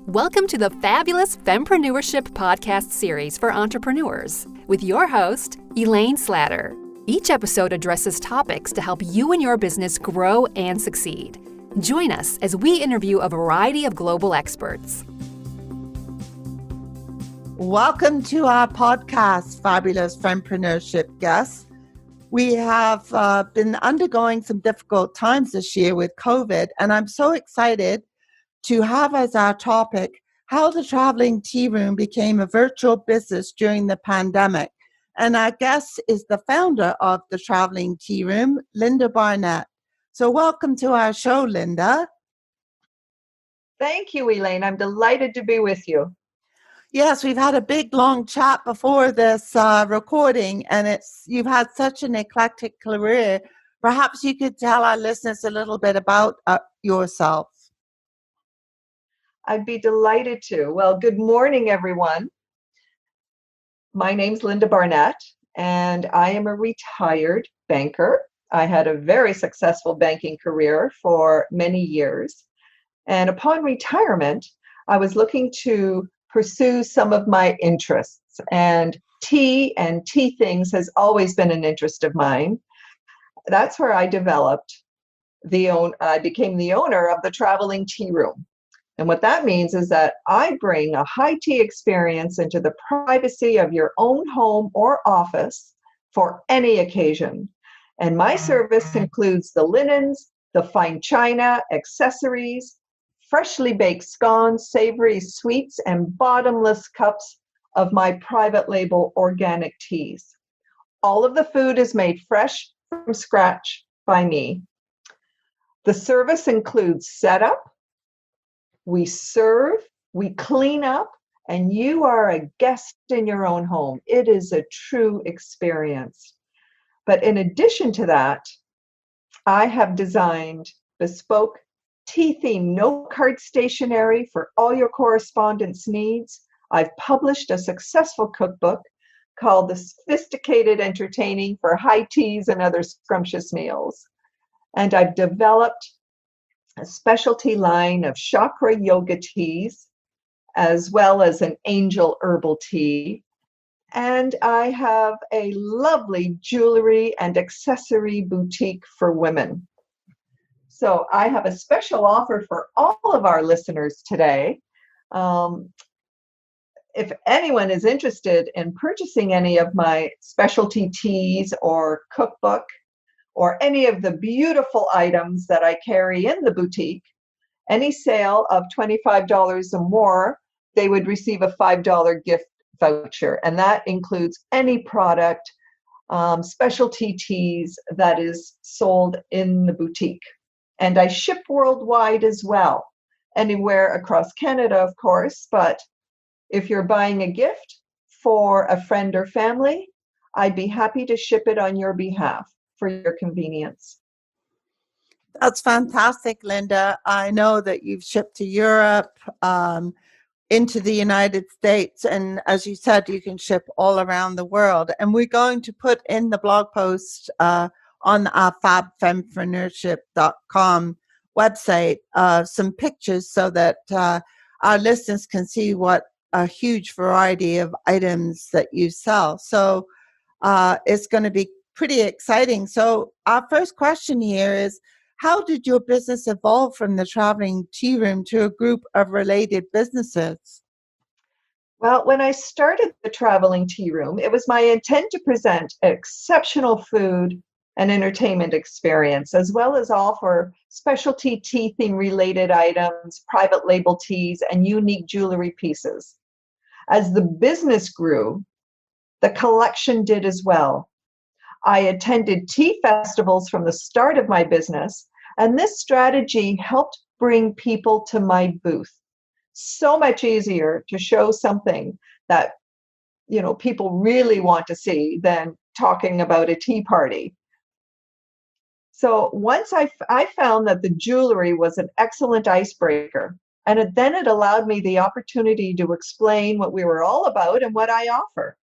Welcome to the fabulous Fempreneurship podcast series for entrepreneurs with your host, Elaine Slatter. Each episode addresses topics to help you and your business grow and succeed. Join us as we interview a variety of global experts. Welcome to our podcast, Fabulous Fempreneurship guests. We have been undergoing some difficult times this year with COVID, and I'm so excited to have as our topic how the traveling tea room became a virtual business during the pandemic. And our guest is the founder of the traveling tea room, Linda Barnett. So welcome to our show, Linda. Thank you, Elaine. I'm delighted to be with you. Yes, we've had a big, long chat before this recording, and you've had such an eclectic career. Perhaps you could tell our listeners a little bit about yourself. I'd be delighted to. Well, good morning, everyone. My name's Linda Barnett, and I am a retired banker. I had a very successful banking career for many years. And upon retirement, I was looking to pursue some of my interests. And tea things has always been an interest of mine. That's where I became the owner of the traveling tea room. And what that means is that I bring a high tea experience into the privacy of your own home or office for any occasion. And my service includes the linens, the fine china, accessories, freshly baked scones, savory sweets, and bottomless cups of my private label organic teas. All of the food is made fresh from scratch by me. The service includes setup, we serve, we clean up, and you are a guest in your own home. It is a true experience. But in addition to that, I have designed bespoke tea-themed note-card stationery for all your correspondence needs. I've published a successful cookbook called The Sophisticated Entertaining for High Teas and Other Scrumptious Meals. And I've developed a specialty line of chakra yoga teas, as well as an angel herbal tea. And I have a lovely jewelry and accessory boutique for women. So I have a special offer for all of our listeners today. If anyone is interested in purchasing any of my specialty teas or cookbook, or any of the beautiful items that I carry in the boutique, any sale of $25 or more, they would receive a $5 gift voucher. And that includes any product, specialty teas that is sold in the boutique. And I ship worldwide as well, anywhere across Canada, of course. But if you're buying a gift for a friend or family, I'd be happy to ship it on your behalf for your convenience. That's fantastic, Linda. I know that you've shipped to Europe, into the United States, and as you said, you can ship all around the world. And we're going to put in the blog post on our fabfempreneurship.com website some pictures so that our listeners can see what a huge variety of items that you sell. So it's going to be pretty exciting. So our first question here is, how did your business evolve from the traveling tea room to a group of related businesses? Well, when I started the traveling tea room, it was my intent to present exceptional food and entertainment experience, as well as offer specialty tea theme related items, private label teas, and unique jewelry pieces. As the business grew, the collection did as well. I attended tea festivals from the start of my business, and this strategy helped bring people to my booth. So much easier to show something that, people really want to see than talking about a tea party. So once I found that the jewelry was an excellent icebreaker, and then it allowed me the opportunity to explain what we were all about and what I offer.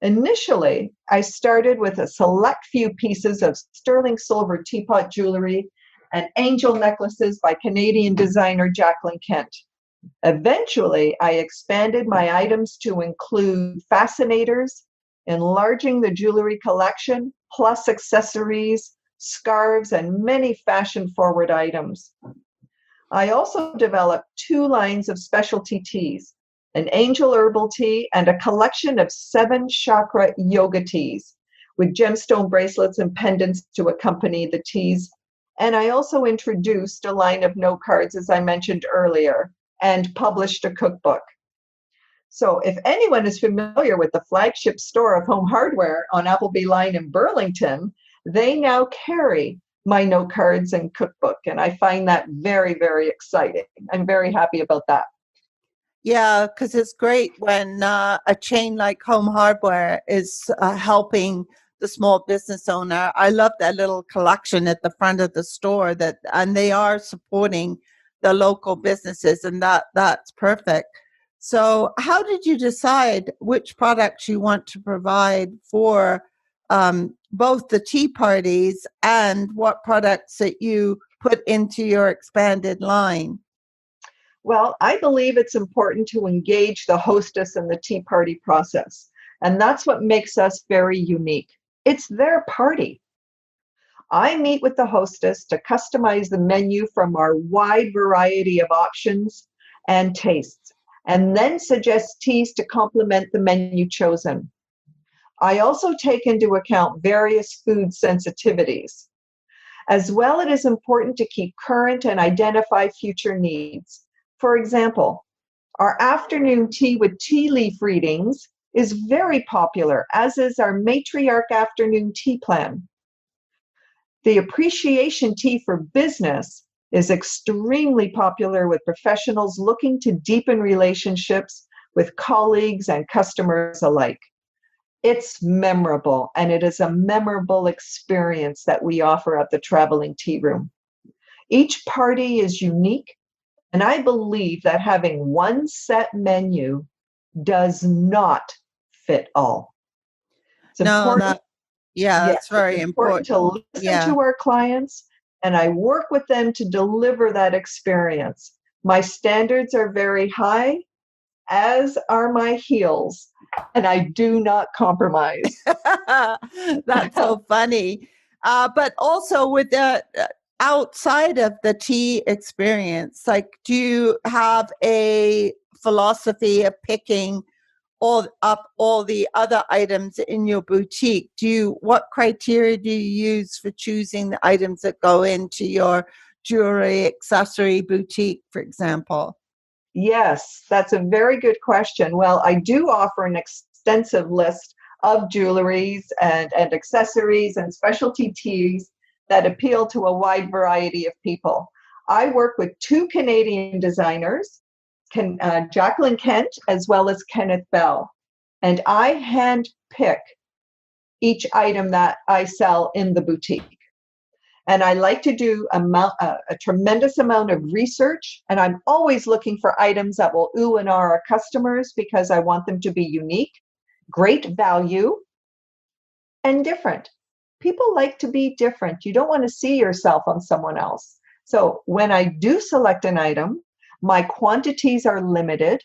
Initially, I started with a select few pieces of sterling silver teapot jewelry and angel necklaces by Canadian designer Jacqueline Kent. Eventually, I expanded my items to include fascinators, enlarging the jewelry collection, plus accessories, scarves, and many fashion-forward items. I also developed 2 lines of specialty teas, an angel herbal tea and a collection of 7 chakra yoga teas with gemstone bracelets and pendants to accompany the teas. And I also introduced a line of note cards, as I mentioned earlier, and published a cookbook. So if anyone is familiar with the flagship store of home hardware on Appleby Line in Burlington, they now carry my note cards and cookbook. And I find that very, very exciting. I'm very happy about that. Yeah, because it's great when a chain like Home Hardware is helping the small business owner. I love that little collection at the front of the store and they are supporting the local businesses, and that's perfect. So, how did you decide which products you want to provide for both the tea parties and what products that you put into your expanded line? Well, I believe it's important to engage the hostess in the tea party process. And that's what makes us very unique. It's their party. I meet with the hostess to customize the menu from our wide variety of options and tastes, and then suggest teas to complement the menu chosen. I also take into account various food sensitivities. As well, it is important to keep current and identify future needs. For example, our afternoon tea with tea leaf readings is very popular, as is our matriarch afternoon tea plan. The appreciation tea for business is extremely popular with professionals looking to deepen relationships with colleagues and customers alike. It's memorable, and it is a memorable experience that we offer at the Traveling Tea Room. Each party is unique, and I believe that having one set menu does not fit all. It's No, important. Yes, that's very it's important to important. listen Yeah. to our clients, and I work with them to deliver that experience. My standards are very high, as are my heels, and I do not compromise. That's so funny. But also with the outside of the tea experience, like, do you have a philosophy of picking all the other items in your boutique? What criteria do you use for choosing the items that go into your jewelry accessory boutique, for example? Yes, that's a very good question. Well, I do offer an extensive list of jewelries and accessories and specialty teas that appeal to a wide variety of people. I work with 2 Canadian designers, Jacqueline Kent as well as Kenneth Bell, and I hand pick each item that I sell in the boutique. And I like to do a tremendous amount of research. And I'm always looking for items that will ooh and ah our customers, because I want them to be unique, great value, and different. People like to be different. You don't want to see yourself on someone else. So when I do select an item, my quantities are limited.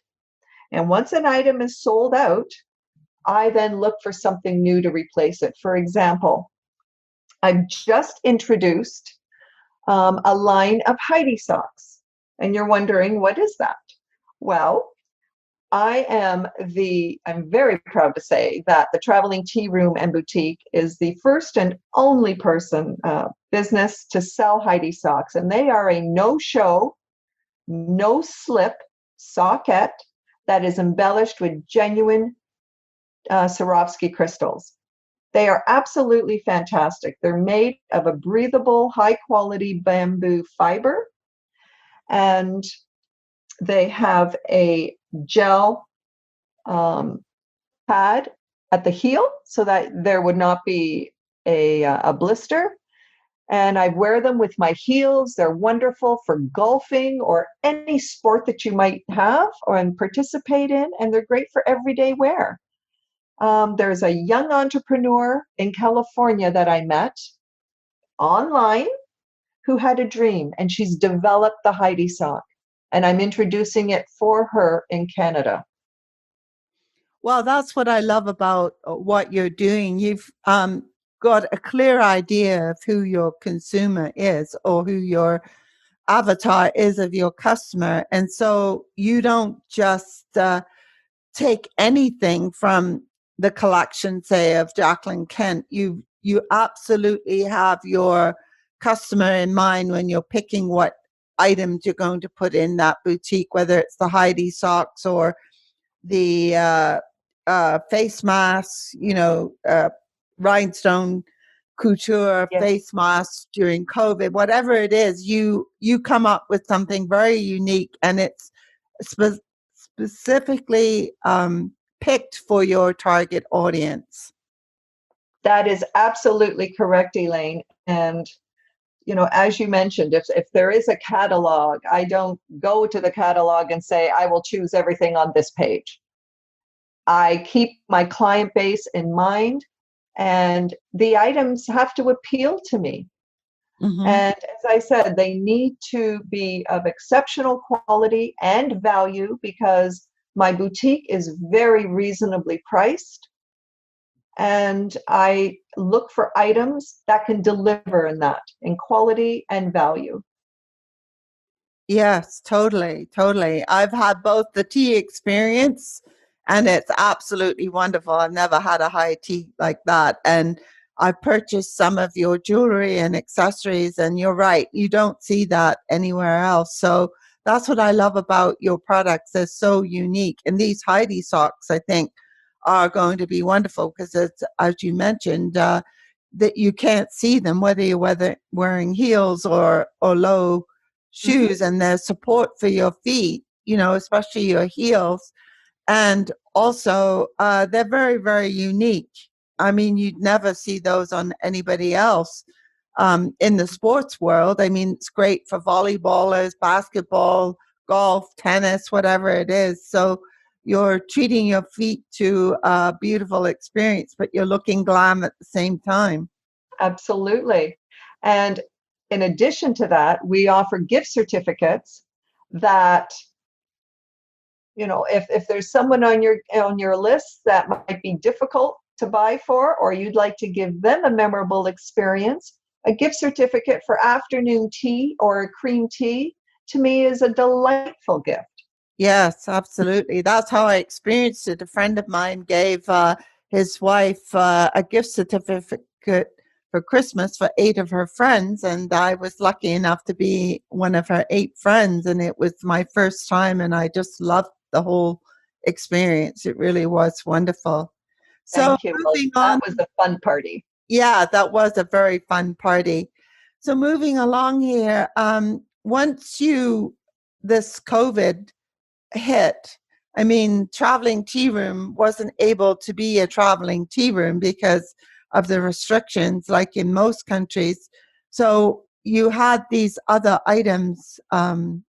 And once an item is sold out, I then look for something new to replace it. For example, I've just introduced a line of Heidi socks. And you're wondering, what is that? Well, I'm very proud to say that the Traveling Tea Room and Boutique is the first and only business to sell Heidi socks. And they are a no-show, no-slip sockette that is embellished with genuine Swarovski crystals. They are absolutely fantastic. They're made of a breathable, high-quality bamboo fiber, and they have a gel pad at the heel so that there would not be a blister. And I wear them with my heels. They're wonderful for golfing or any sport that you might have or participate in, and they're great for everyday wear. There's a young entrepreneur in California that I met online who had a dream, and she's developed the Heidi sock. and I'm introducing it for her in Canada. Well, that's what I love about what you're doing. You've got a clear idea of who your consumer is or who your avatar is of your customer. And so you don't just take anything from the collection, say, of Jacqueline Kent. You absolutely have your customer in mind when you're picking what items you're going to put in that boutique, whether it's the Heidi socks or the face masks, rhinestone couture Yes. face masks during COVID, whatever it is, you come up with something very unique, and it's specifically picked for your target audience. That is absolutely correct, Elaine. And as you mentioned, if there is a catalog, I don't go to the catalog and say, I will choose everything on this page. I keep my client base in mind, and the items have to appeal to me. Mm-hmm. And as I said, they need to be of exceptional quality and value, because my boutique is very reasonably priced. And I look for items that can deliver in quality and value. Yes, totally, totally. I've had both the tea experience, and it's absolutely wonderful. I've never had a high tea like that. And I purchased some of your jewelry and accessories, and you're right, you don't see that anywhere else. So that's what I love about your products. They're so unique. And these Heidi socks, I think, are going to be wonderful because it's, as you mentioned, that you can't see them, whether you're wearing heels or low shoes, and there's support for your feet, especially your heels. And also, they're very, very unique. I mean, you'd never see those on anybody else in the sports world. I mean, it's great for volleyballers, basketball, golf, tennis, whatever it is. So you're treating your feet to a beautiful experience, but you're looking glam at the same time. Absolutely. And in addition to that, we offer gift certificates that, if there's someone on your list that might be difficult to buy for, or you'd like to give them a memorable experience, a gift certificate for afternoon tea or a cream tea, to me, is a delightful gift. Yes, absolutely. That's how I experienced it. A friend of mine gave his wife a gift certificate for Christmas for 8 of her friends, and I was lucky enough to be one of her 8 friends, and it was my first time, and I just loved the whole experience. It really was wonderful. So Thank you. Well, moving on. that was a fun party. Yeah, that was a very fun party. So moving along here, once this COVID hit, I mean, traveling tea room wasn't able to be a traveling tea room because of the restrictions, like in most countries. So you had these other items,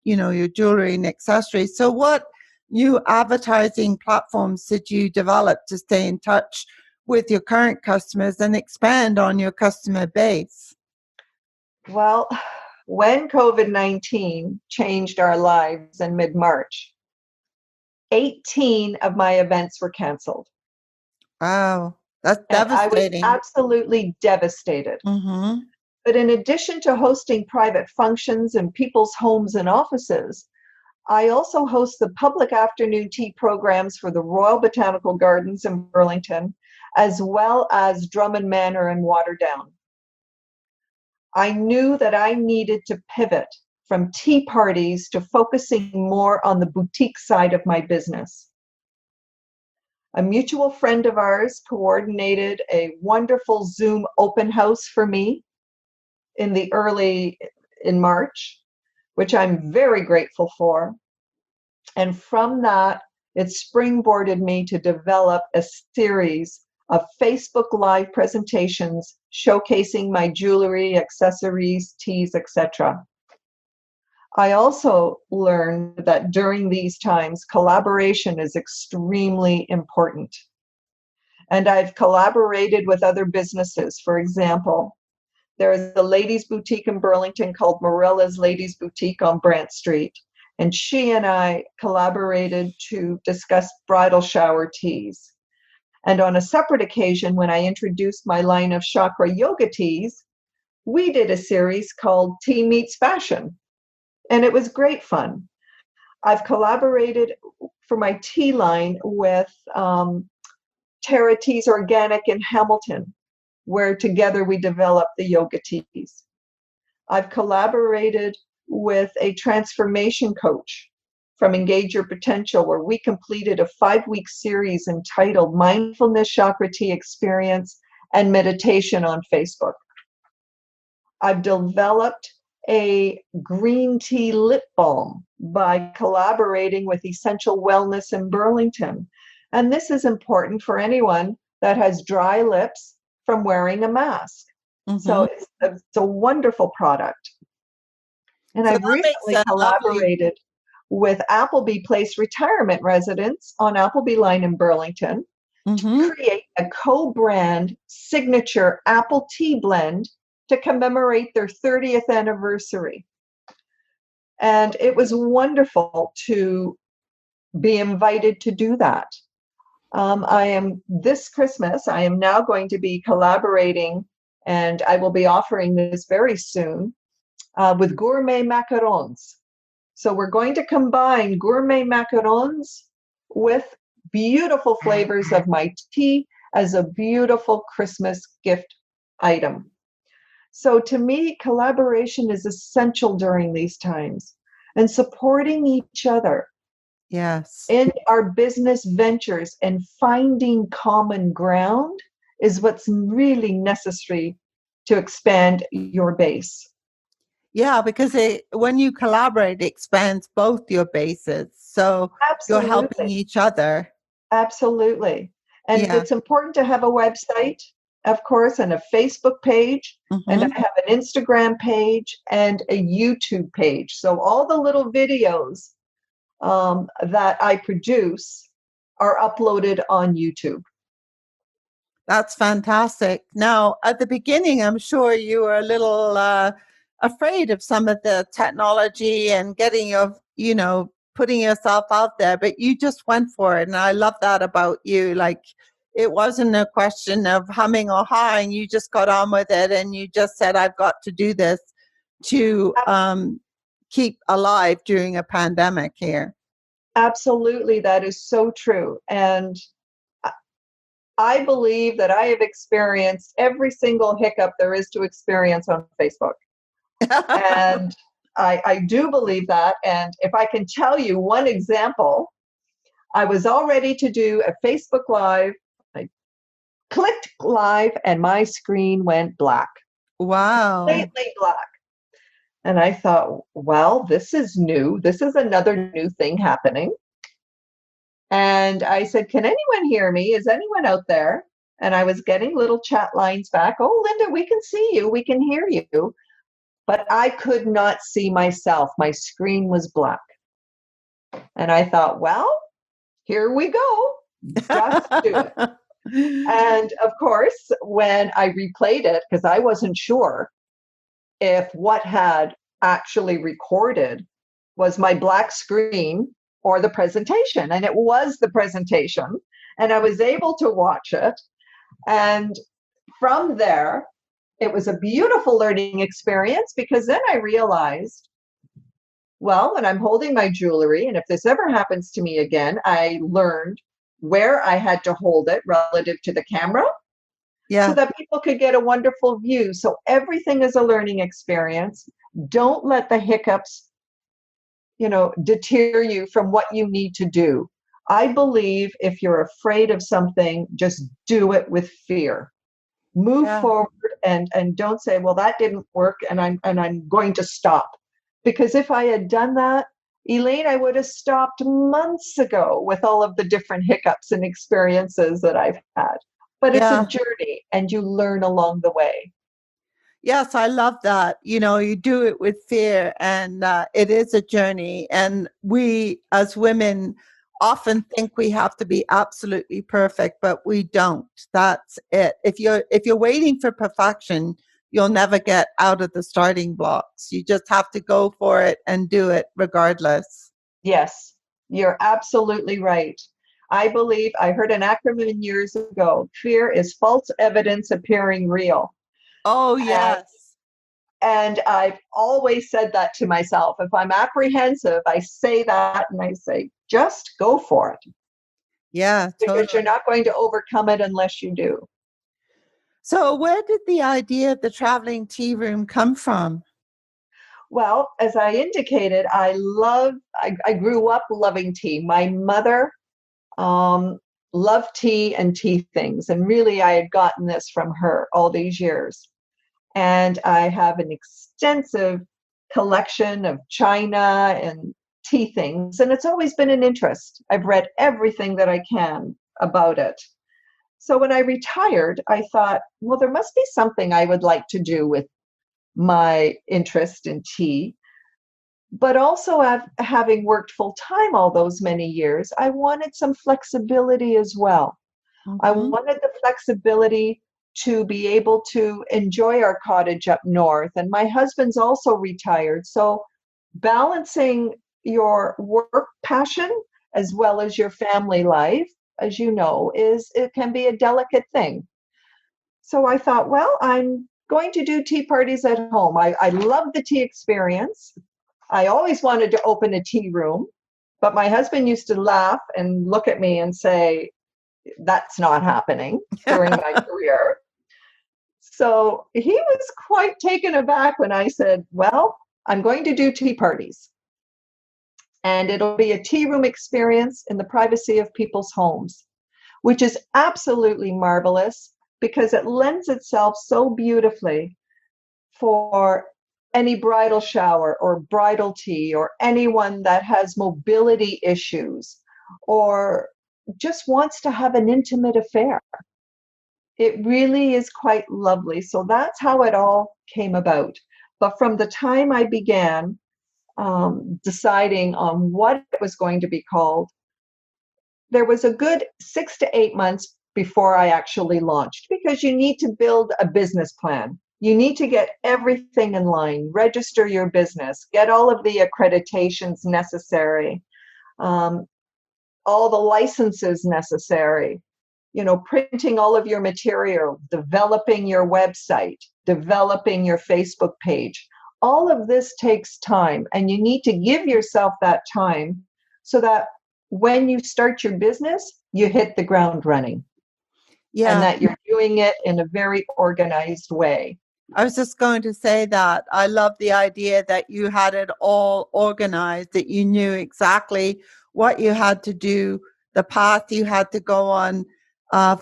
your jewelry and accessories. So what new advertising platforms did you develop to stay in touch with your current customers and expand on your customer base? Well, when COVID-19 changed our lives in mid-March, 18 of my events were canceled. Wow, that's And I was devastating. absolutely devastated. Mm-hmm. But in addition to hosting private functions in people's homes and offices, I also host the public afternoon tea programs for the Royal Botanical Gardens in Burlington, as well as Drummond Manor in Waterdown. I knew that I needed to pivot from tea parties to focusing more on the boutique side of my business. A mutual friend of ours coordinated a wonderful Zoom open house for me in March, which I'm very grateful for. And from that, it springboarded me to develop a series of Facebook Live presentations showcasing my jewelry, accessories, teas, etc. I also learned that during these times, collaboration is extremely important. And I've collaborated with other businesses. For example, there is a ladies' boutique in Burlington called Morella's Ladies Boutique on Brant Street. And she and I collaborated to discuss bridal shower teas. And on a separate occasion, when I introduced my line of chakra yoga teas, we did a series called Tea Meets Fashion. And it was great fun. I've collaborated for my tea line with Terra Teas Organic in Hamilton, where together we developed the yoga teas. I've collaborated with a transformation coach from Engage Your Potential, where we completed a 5-week series entitled Mindfulness Chakra Tea Experience and Meditation on Facebook. I've developed a green tea lip balm by collaborating with Essential Wellness in Burlington. And this is important for anyone that has dry lips from wearing a mask. Mm-hmm. So it's a wonderful product. And So I've recently collaborated with Appleby Place retirement residents on Appleby Line in Burlington to create a co-brand signature apple tea blend to commemorate their 30th anniversary. And it was wonderful to be invited to do that. This Christmas, I am now going to be collaborating, and I will be offering this very soon, with gourmet macarons. So we're going to combine gourmet macarons with beautiful flavors of my tea as a beautiful Christmas gift item. So to me, collaboration is essential during these times, and supporting each other. Yes. In our business ventures and finding common ground is what's really necessary to expand your base. Yeah, because when you collaborate, it expands both your bases. So Absolutely. You're helping each other. Absolutely. And Yeah. it's important to have a website, of course, and a Facebook page. And I have an Instagram page and a YouTube page. So all the little videos that I produce are uploaded on YouTube. That's fantastic. Now, at the beginning, I'm sure you were a little afraid of some of the technology and putting yourself out there, but you just went for it. And I love that about you. Like, it wasn't a question of humming or hawing. You just got on with it and you just said, I've got to do this to keep alive during a pandemic here. Absolutely. That is so true. And I believe that I have experienced every single hiccup there is to experience on Facebook. And I do believe that. And if I can tell you one example, I was all ready to do a Facebook Live. I clicked live and my screen went black. Wow. Completely black. And I thought, well, this is new. This is another new thing happening. And I said, can anyone hear me? Is anyone out there? And I was getting little chat lines back. Oh, Linda, we can see you. We can hear you. But I could not see myself. My screen was black. And I thought, well, here we go. Just do it. And of course, when I replayed it, because I wasn't sure if what had actually recorded was my black screen or the presentation. And it was the presentation. And I was able to watch it. And from there, it was a beautiful learning experience, because then I realized, well, when I'm holding my jewelry, and if this ever happens to me again, I learned where I had to hold it relative to the camera, so that people could get a wonderful view. So everything is a learning experience. Don't let the hiccups, deter you from what you need to do. I believe if you're afraid of something, just do it with fear. Move forward and don't say, well, that didn't work and I'm going to stop. Because if I had done that, Elaine, I would have stopped months ago with all of the different hiccups and experiences that I've had. But it's a journey and you learn along the way. Yes, I love that. You do it with fear, and it is a journey. And we as women often think we have to be absolutely perfect, but we don't. That's it. If you're waiting for perfection, you'll never get out of the starting blocks. You just have to go for it and do it regardless. Yes, you're absolutely right. I believe I heard an acronym years ago. Fear is false evidence appearing real. Oh, And, yes. and I've always said that to myself. If I'm apprehensive, I say that and I say, just go for it. Yeah, Because you're totally. not going to overcome it unless you do. So where did the idea of the traveling tea room come from? Well, as I indicated, I grew up loving tea. My mother um, loved tea and tea things. And really, I had gotten this from her all these years. And I have an extensive collection of china and tea things. And it's always been an interest. I've read everything that I can about it. So when I retired, I thought, well, there must be something I would like to do with my interest in tea. But also, having worked full time all those many years, I wanted some flexibility as well. I Mm-hmm. wanted the flexibility to be able to enjoy our cottage up north. And my husband's also retired. So balancing your work passion as well as your family life, as you know, it can be a delicate thing. So I thought, well, I'm going to do tea parties at home. I love the tea experience. I always wanted to open a tea room, but my husband used to laugh and look at me and say, that's not happening during my career. So he was quite taken aback when I said, well, I'm going to do tea parties. And it'll be a tea room experience in the privacy of people's homes, which is absolutely marvelous because it lends itself so beautifully for any bridal shower or bridal tea or anyone that has mobility issues or just wants to have an intimate affair. It really is quite lovely. So that's how it all came about. But from the time I began deciding on what it was going to be called, there was a good 6 to 8 months before I actually launched because you need to build a business plan. You need to get everything in line, register your business, get all of the accreditations necessary, um, all the licenses necessary, printing all of your material, developing your website, developing your Facebook page. All of this takes time, and you need to give yourself that time so that when you start your business, you hit the ground running and Yeah, that you're doing it in a very organized way. I was just going to say that I love the idea that you had it all organized, that you knew exactly what you had to do, the path you had to go on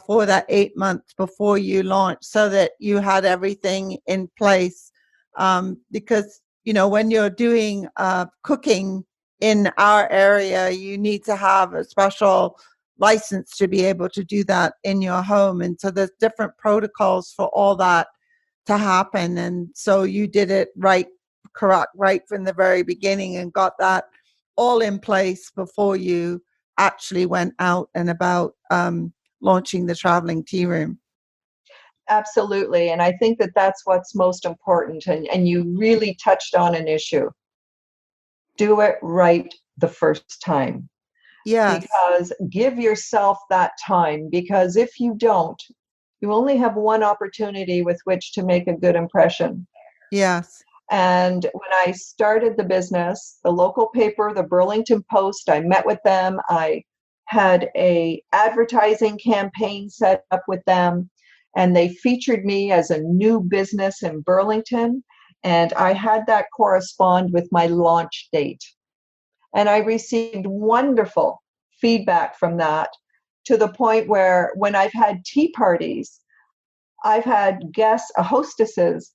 for that 8 months before you launched, so that you had everything in place. Because, when you're doing cooking in our area, you need to have a special license to be able to do that in your home. And so there's different protocols for all that to happen. And so you did it correct, right from the very beginning and got that all in place before you actually went out and about launching the traveling tea room. Absolutely. And I think that that's what's most important. And you really touched on an issue. Do it right the first time. Yes, Because give yourself that time, because if you don't, you only have one opportunity with which to make a good impression. yes, And when I started the business, the local paper, the Burlington Post, I met with them. I had a advertising campaign set up with them, and they featured me as a new business in Burlington. And I had that correspond with my launch date. And I received wonderful feedback from that, to the point where when I've had tea parties, I've had guests, hostesses,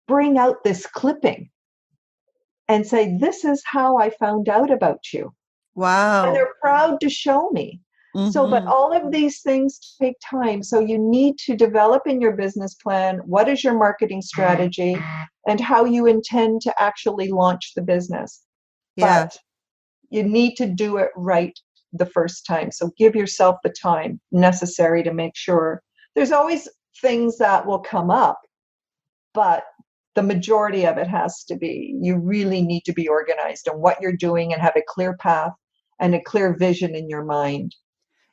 bring out this clipping and say, this is how I found out about you. And wow. they're proud to show me. So, but Mm-hmm. all of these things take time. So you need to develop in your business plan what is your marketing strategy and how you intend to actually launch the business. Yes, But you need to do it right the first time. So give yourself the time necessary to make sure. There's always things that will come up, but the majority of it has to be, you really need to be organized on what you're doing and have a clear path and a clear vision in your mind.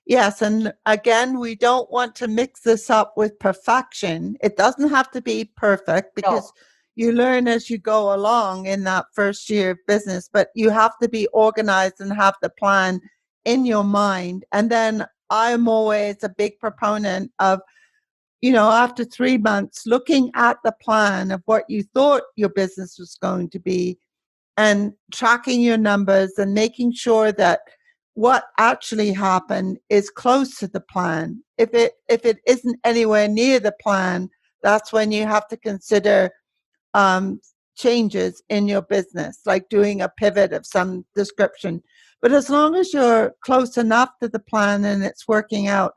Yes, and again, we don't want to mix this up with perfection. It doesn't have to be perfect No, because you learn as you go along in that first year of business, but you have to be organized and have the plan in your mind. And then I'm always a big proponent of, after 3 months, looking at the plan of what you thought your business was going to be and tracking your numbers and making sure that what actually happened is close to the plan. If it isn't anywhere near the plan, that's when you have to consider um, changes in your business, like doing a pivot of some description. But as long as you're close enough to the plan and it's working out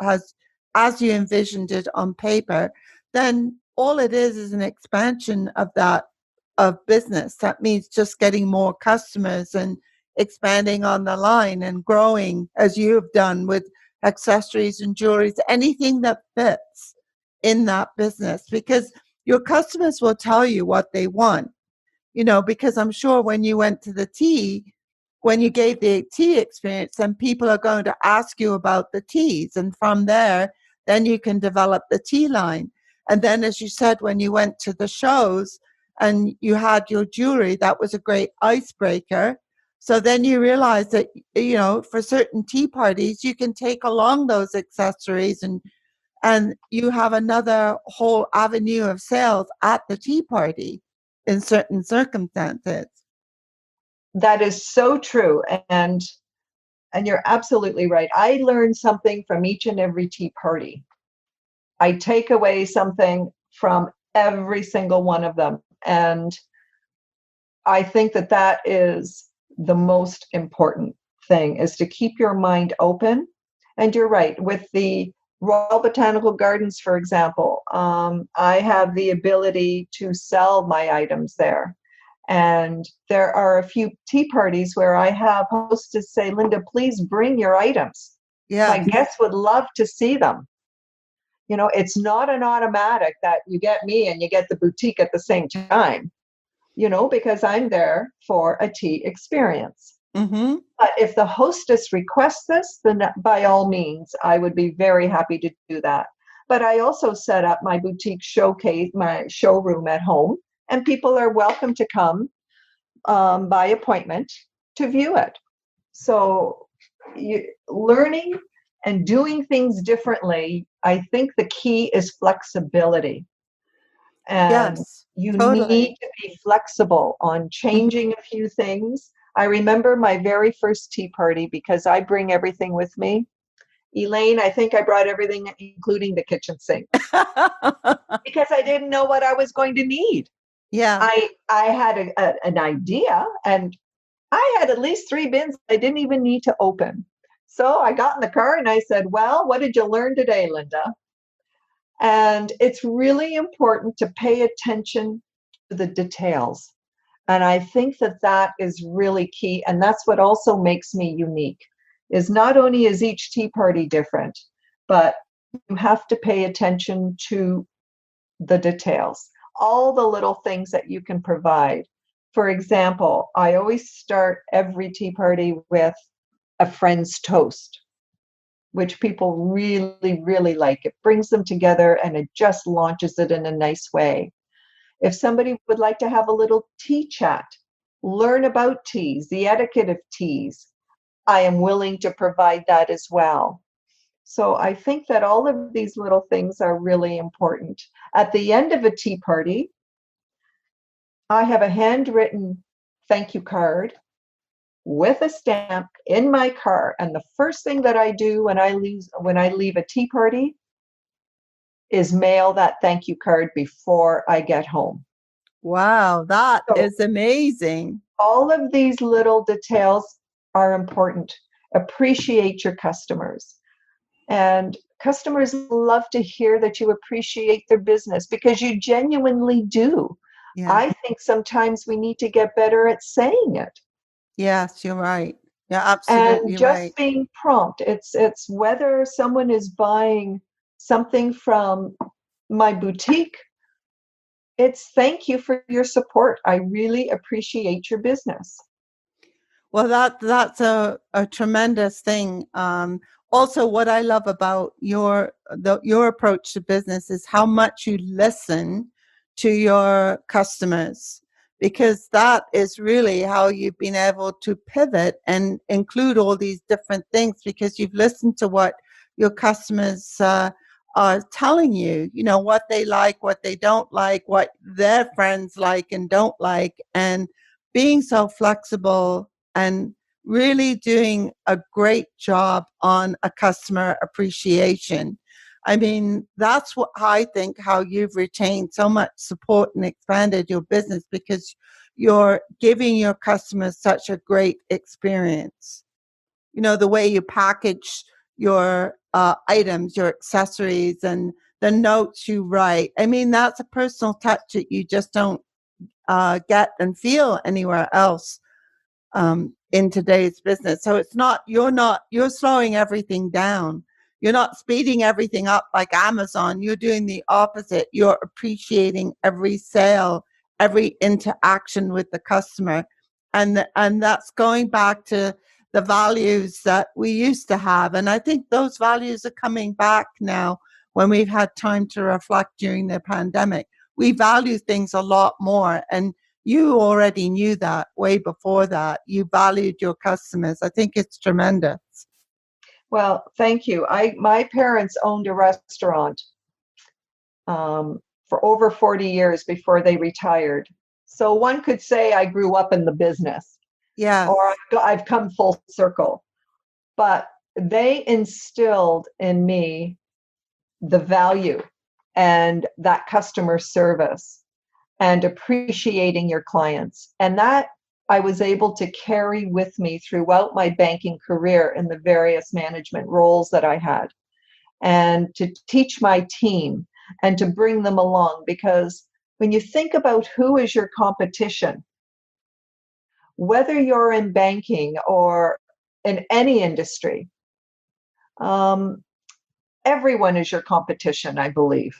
as you envisioned it on paper, then all it is an expansion of that of business. That means just getting more customers and expanding on the line and growing as you have done with accessories and jewelries, anything that fits in that business, because your customers will tell you what they want, because I'm sure when you went to the tea, when you gave the tea experience, then people are going to ask you about the teas. And from there, then you can develop the tea line. And then, as you said, when you went to the shows and you had your jewelry, that was a great icebreaker. So then you realize that, for certain tea parties, you can take along those accessories and you have another whole avenue of sales at the tea party in certain circumstances. that is so true. And you're absolutely right. I learn something from each and every tea party. I take away something from every single one of them. And I think that that is the most important thing, is to keep your mind open. And you're right, with the Royal Botanical Gardens, for example, I have the ability to sell my items there. And there are a few tea parties where I have hostess say, Linda, please bring your items. Yeah. My guests would love to see them. It's not an automatic that you get me and you get the boutique at the same time, because I'm there for a tea experience. Mm-hmm. But if the hostess requests this, then by all means, I would be very happy to do that. But I also set up my boutique showcase, my showroom at home, and people are welcome to come by appointment to view it. So learning and doing things differently, I think the key is flexibility. And Yes, you totally. need to be flexible on changing a few things. I remember my very first tea party, because I bring everything with me. Elaine, I think I brought everything, including the kitchen sink, because I didn't know what I was going to need. Yeah. I had an idea, and I had at least 3 bins I didn't even need to open. So I got in the car and I said, well, what did you learn today, Linda? And it's really important to pay attention to the details. And I think that that is really key. And that's what also makes me unique, is not only is each tea party different, but you have to pay attention to the details, all the little things that you can provide. For example, I always start every tea party with a friend's toast, which people really, really like. It brings them together and it just launches it in a nice way. If somebody would like to have a little tea chat, learn about teas, the etiquette of teas, I am willing to provide that as well. So I think that all of these little things are really important. At the end of a tea party, I have a handwritten thank you card with a stamp in my car. And the first thing that I do when I leave a tea party is mail that thank you card before I get home. Wow, that So is amazing. all of these little details are important. Appreciate your customers. And customers love to hear that you appreciate their business, because you genuinely do. Yeah. I think sometimes we need to get better at saying it. Yes, you're right. You're And absolutely right. just being prompt. It's whether someone is buying something from my boutique, it's thank you for your support. I really appreciate your business. Well, that's a tremendous thing. Also, what I love about your approach to business is how much you listen to your customers, because that is really how you've been able to pivot and include all these different things, because you've listened to what your customers are telling you, what they like, what they don't like, what their friends like and don't like, and being so flexible and really doing a great job on a customer appreciation. I mean, that's what I think how you've retained so much support and expanded your business, because you're giving your customers such a great experience. The way you package your items, your accessories, and the notes you write. I mean, that's a personal touch that you just don't get and feel anywhere else in today's business. So you're slowing everything down. You're not speeding everything up like Amazon. You're doing the opposite. You're appreciating every sale, every interaction with the customer. And that's going back to the values that we used to have. And I think those values are coming back now when we've had time to reflect during the pandemic. We value things a lot more. And you already knew that way before that. You valued your customers. I think it's tremendous. Well, thank you. My parents owned a restaurant for over 40 years before they retired. So one could say I grew up in the business, or I've come full circle. But they instilled in me the value and that customer service and appreciating your clients. And that I was able to carry with me throughout my banking career in the various management roles that I had, and to teach my team and to bring them along. Because when you think about who is your competition, whether you're in banking or in any industry, everyone is your competition, I believe.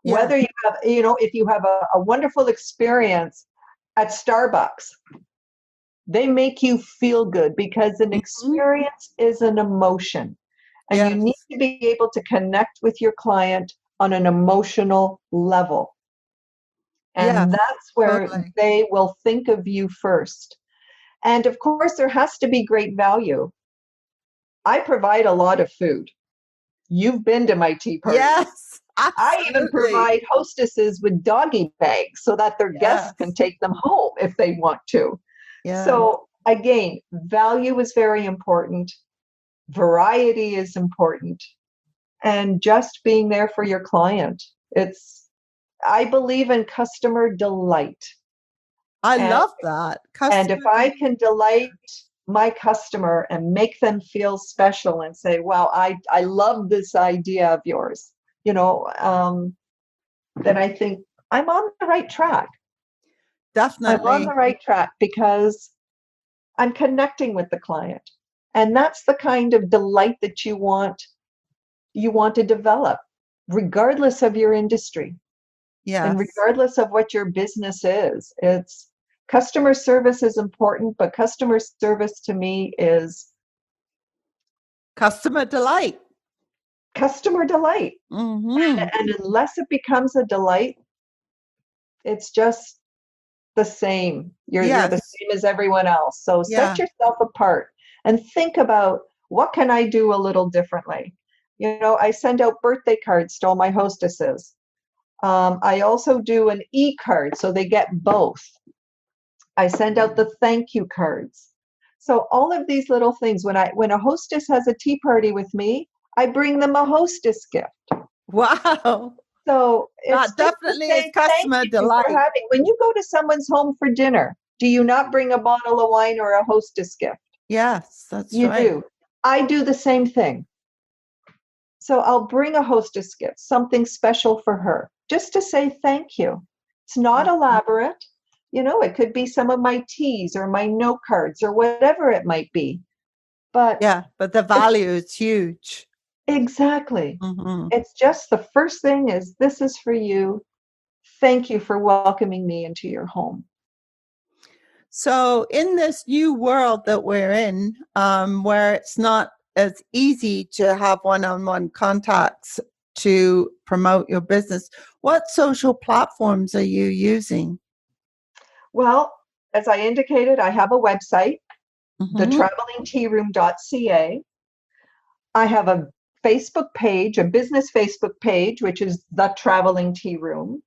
Yeah. Whether you have, if you have a wonderful experience at Starbucks, they make you feel good, because an experience is an emotion. And you need to be able to connect with your client on an emotional level. And that's where they will think of you first. And of course, there has to be great value. I provide a lot of food. You've been to my tea party. Yes, absolutely. I even provide hostesses with doggy bags so that their guests can take them home if they want to. Yeah. So again, value is very important. Variety is important. And just being there for your client. I believe in customer delight. I love that. And if I can delight my customer and make them feel special and say, wow, I love this idea of yours, then I think I'm on the right track. Definitely. I'm on the right track because I'm connecting with the client. And that's the kind of delight that you want to develop, regardless of your industry. Yes. And regardless of what your business is. Customer service is important, but customer service to me is customer delight. Customer delight. Mm-hmm. And unless it becomes a delight, it's just the same. You're the same as everyone else. So set yourself apart and think about, what can I do a little differently? I send out birthday cards to all my hostesses. I also do an e-card, so they get both. I send out the thank you cards. So all of these little things, when a hostess has a tea party with me, I bring them a hostess gift. Wow. So that definitely is customer delight. When you go to someone's home for dinner, do you not bring a bottle of wine or a hostess gift? Yes, that's right. You do. I do the same thing. So I'll bring a hostess gift, something special for her, just to say thank you. It's not elaborate. It could be some of my teas or my note cards or whatever it might be. But the value is huge. Exactly. Mm-hmm. It's just the first thing is, this is for you. thank you for welcoming me into your home. So in this new world that we're in, where it's not as easy to have one-on-one contacts to promote your business, what social platforms are you using? Well, as I indicated, I have a website, Mm-hmm. thetravelingtearoom.ca. I have a Facebook page, a business Facebook page, which is The Traveling Tea Room.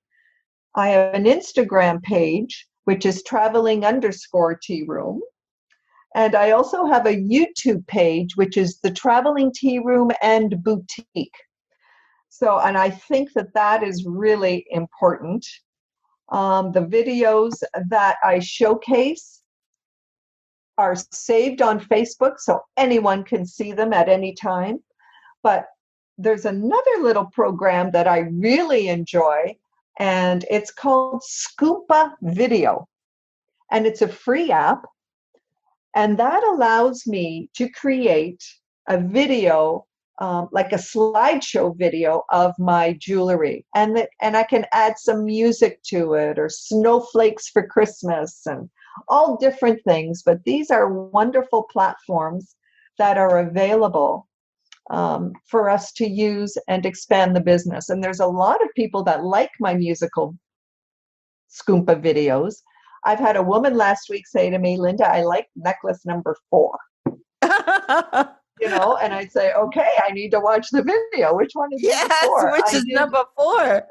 I have an Instagram page, which is traveling_tea room. And I also have a YouTube page, which is The Traveling Tea Room and Boutique. So, and I think that that is really important. The videos that I showcase are saved on Facebook, so anyone can see them at any time. But there's another little program that I really enjoy, and it's called Scoompa Video. And it's a free app, and that allows me to create a video, like a slideshow video of my jewelry. And I can add some music to it, or snowflakes for Christmas, and all different things. But these are wonderful platforms that are available for us to use and expand the business. And there's a lot of people that like my musical Scoompa videos. I've had a woman last week say to me, Linda, I like necklace number 4. And I'd say, okay, I need to watch the video. Which one is number 4? Which is number 4?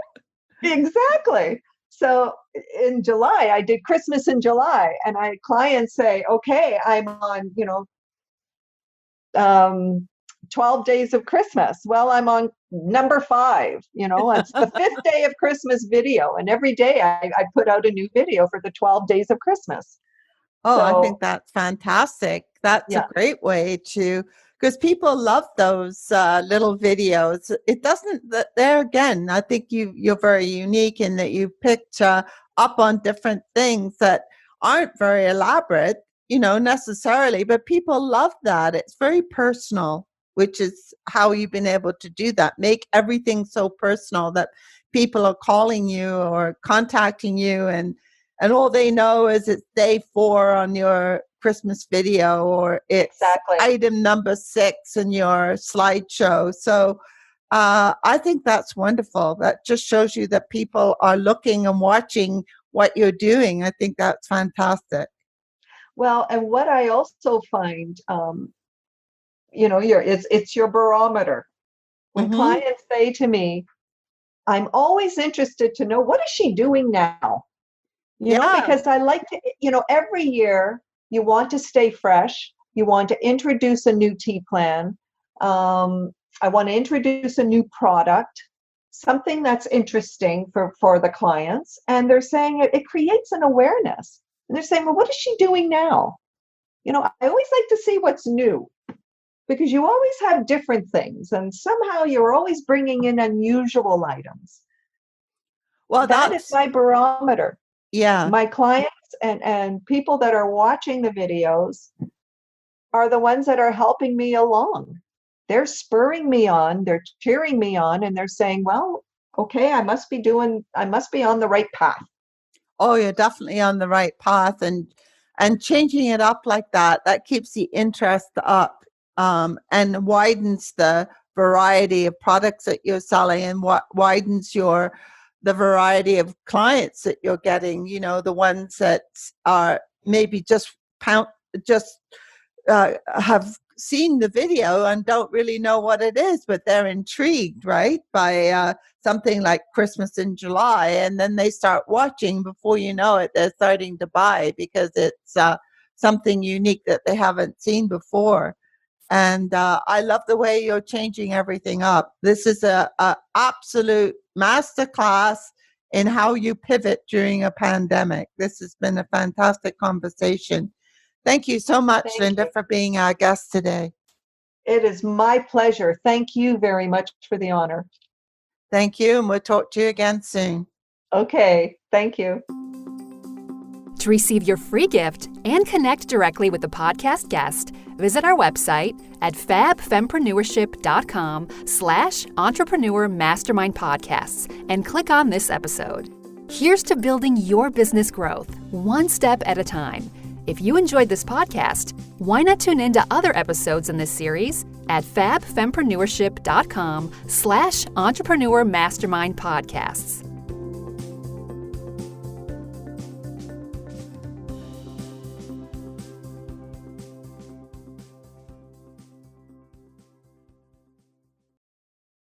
Exactly. So in July, I did Christmas in July, and I had clients say, okay, I'm on, 12 days of Christmas. Well, I'm on number 5, it's the 5th day of Christmas video. And every day I put out a new video for the 12 days of Christmas. Oh, I think that's fantastic. That's a great way because people love those little videos. It doesn't, there again, I think you're very unique in that you picked up on different things that aren't very elaborate, necessarily, but people love that. It's very personal, which is how you've been able to do that. Make everything so personal that people are calling you or contacting you and all they know is it's day 4 on your Christmas video, or it's item number 6 in your slideshow. So I think that's wonderful. That just shows you that people are looking and watching what you're doing. I think that's fantastic. Well, and what I also find, it's your barometer. When clients say to me, I'm always interested to know, what is she doing now? Because I like to, every year you want to stay fresh. You want to introduce a new tea plan. I want to introduce a new product, something that's interesting for the clients. And they're saying it creates an awareness. And they're saying, well, what is she doing now? I always like to see what's new, because you always have different things. And somehow you're always bringing in unusual items. Well, that is my barometer. Yeah. My clients and people that are watching the videos are the ones that are helping me along. They're spurring me on, they're cheering me on, and they're saying, well, okay, I must be on the right path. Oh, you're definitely on the right path, and changing it up like that keeps the interest up, and widens the variety of products that you're selling, and widens the variety of clients that you're getting, the ones that are maybe just have seen the video and don't really know what it is, but they're intrigued, right, by something like Christmas in July. And then they start watching. Before you know it, they're starting to buy because it's something unique that they haven't seen before. And I love the way you're changing everything up. This is a absolute masterclass in how you pivot during a pandemic. This has been a fantastic conversation. Thank you so much, Linda, for being our guest today. It is my pleasure. Thank you very much for the honor. Thank you, and we'll talk to you again soon. Okay, thank you. To receive your free gift and connect directly with the podcast guest, visit our website at fabfempreneurship.com/entrepreneur mastermind podcasts and click on this episode. Here's to building your business growth, one step at a time. If you enjoyed this podcast, why not tune in to other episodes in this series at fabfempreneurship.com/entrepreneur mastermind podcasts.